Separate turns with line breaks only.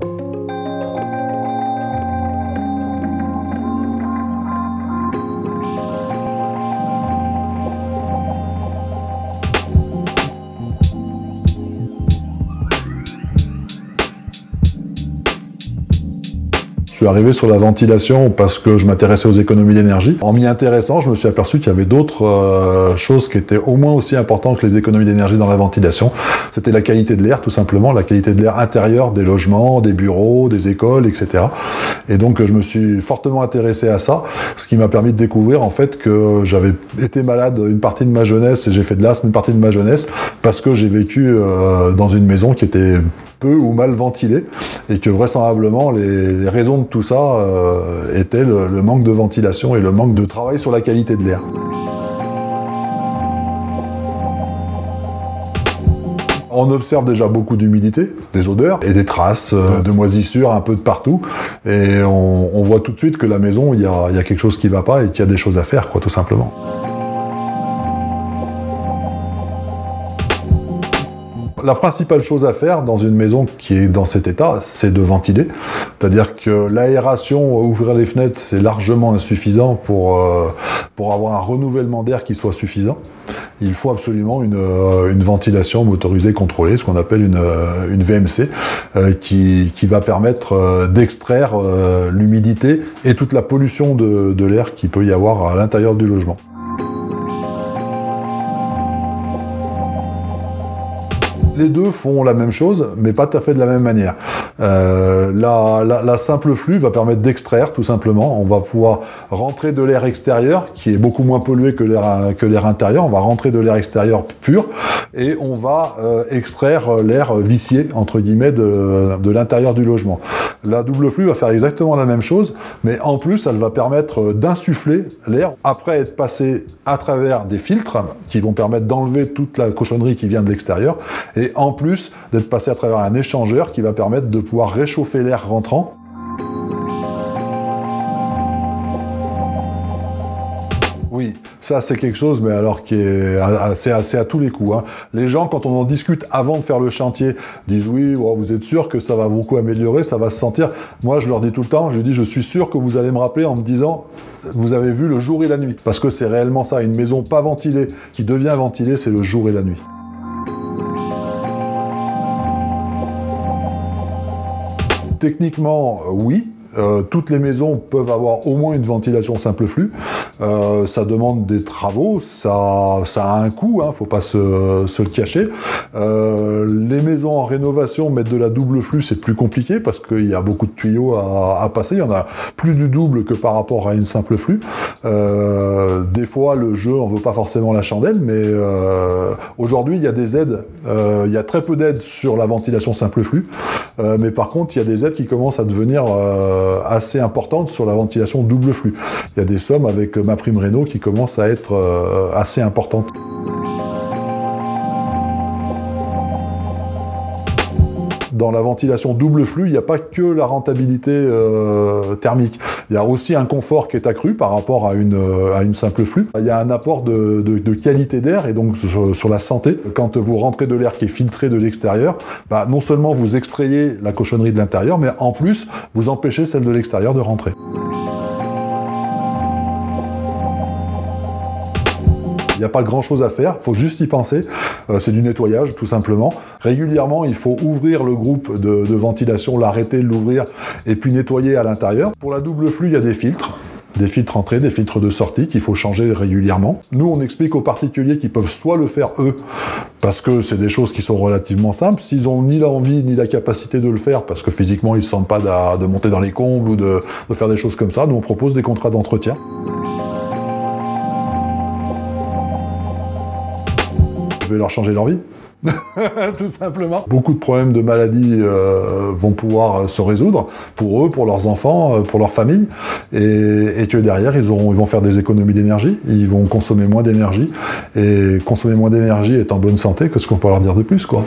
Je suis arrivé sur la ventilation parce que je m'intéressais aux économies d'énergie. En m'y intéressant, je me suis aperçu qu'il y avait d'autres choses qui étaient au moins aussi importantes que les économies d'énergie dans la ventilation. C'était la qualité de l'air, tout simplement, la qualité de l'air intérieur des logements, des bureaux, des écoles, etc. Et donc je me suis fortement intéressé à ça, ce qui m'a permis de découvrir en fait que j'avais été malade une partie de ma jeunesse et j'ai fait de l'asthme une partie de ma jeunesse parce que j'ai vécu dans une maison qui était peu ou mal ventilé, et que vraisemblablement les raisons de tout ça étaient le manque de ventilation et le manque de travail sur la qualité de l'air. On observe déjà beaucoup d'humidité, des odeurs et des traces de moisissures un peu de partout, et on voit tout de suite que la maison, il y a quelque chose qui ne va pas et qu'il y a des choses à faire, quoi, tout simplement. La principale chose à faire dans une maison qui est dans cet état, c'est de ventiler. C'est-à-dire que l'aération, ouvrir les fenêtres, c'est largement insuffisant pour avoir un renouvellement d'air qui soit suffisant. Il faut absolument une ventilation motorisée contrôlée, ce qu'on appelle une VMC, qui va permettre d'extraire l'humidité et toute la pollution de l'air qu'il peut y avoir à l'intérieur du logement. Les deux font la même chose, mais pas tout à fait de la même manière. La simple flux va permettre d'extraire, tout simplement. On va pouvoir rentrer de l'air extérieur, qui est beaucoup moins pollué que l'air intérieur. On va rentrer de l'air extérieur pur, et on va extraire l'air vicié, entre guillemets, de l'intérieur du logement. La double flux va faire exactement la même chose, mais en plus, elle va permettre d'insuffler l'air, après être passé à travers des filtres, qui vont permettre d'enlever toute la cochonnerie qui vient de l'extérieur, et en plus d'être passé à travers un échangeur qui va permettre de pouvoir réchauffer l'air rentrant. Oui, ça c'est quelque chose, mais alors qui est assez à tous les coups, hein. Les gens, quand on en discute avant de faire le chantier, disent oui, oh, vous êtes sûr que ça va beaucoup améliorer, ça va se sentir. Moi je leur dis tout le temps, je dis je suis sûr que vous allez me rappeler en me disant vous avez vu le jour et la nuit. Parce que c'est réellement ça, une maison pas ventilée qui devient ventilée, c'est le jour et la nuit. Techniquement, oui. Toutes les maisons peuvent avoir au moins une ventilation simple flux. Ça demande des travaux, ça a un coût, hein, faut pas se le cacher. Les maisons en rénovation mettre de la double flux, c'est plus compliqué parce qu'il y a beaucoup de tuyaux à passer. Il y en a plus du double que par rapport à une simple flux. Des fois, le jeu en veut pas forcément la chandelle, mais aujourd'hui, il y a des aides. Il y a très peu d'aides sur la ventilation simple flux, mais par contre, il y a des aides qui commencent à devenir assez importante sur la ventilation double flux. Il y a des sommes avec MaPrimeRénov' qui commencent à être assez importantes. Dans la ventilation double flux, il n'y a pas que la rentabilité thermique. Il y a aussi un confort qui est accru par rapport à une simple flux. Il y a un apport de qualité d'air et donc sur la santé. Quand vous rentrez de l'air qui est filtré de l'extérieur, bah, non seulement vous extrayez la cochonnerie de l'intérieur, mais en plus, vous empêchez celle de l'extérieur de rentrer. Il n'y a pas grand chose à faire, il faut juste y penser. C'est du nettoyage, tout simplement. Régulièrement, il faut ouvrir le groupe de ventilation, l'arrêter, l'ouvrir, et puis nettoyer à l'intérieur. Pour la double flux, il y a des filtres entrée, des filtres de sortie qu'il faut changer régulièrement. Nous, on explique aux particuliers qu'ils peuvent soit le faire eux, parce que c'est des choses qui sont relativement simples. S'ils ont ni l'envie ni la capacité de le faire, parce que physiquement, ils ne se sentent pas de monter dans les combles ou de faire des choses comme ça, nous, on propose des contrats d'entretien. Je vais leur changer leur vie, tout simplement. Beaucoup de problèmes de maladies vont pouvoir se résoudre pour eux, pour leurs enfants, pour leur famille, et que derrière ils vont faire des économies d'énergie, ils vont consommer moins d'énergie, et consommer moins d'énergie est en bonne santé, que ce qu'on peut leur dire de plus, quoi.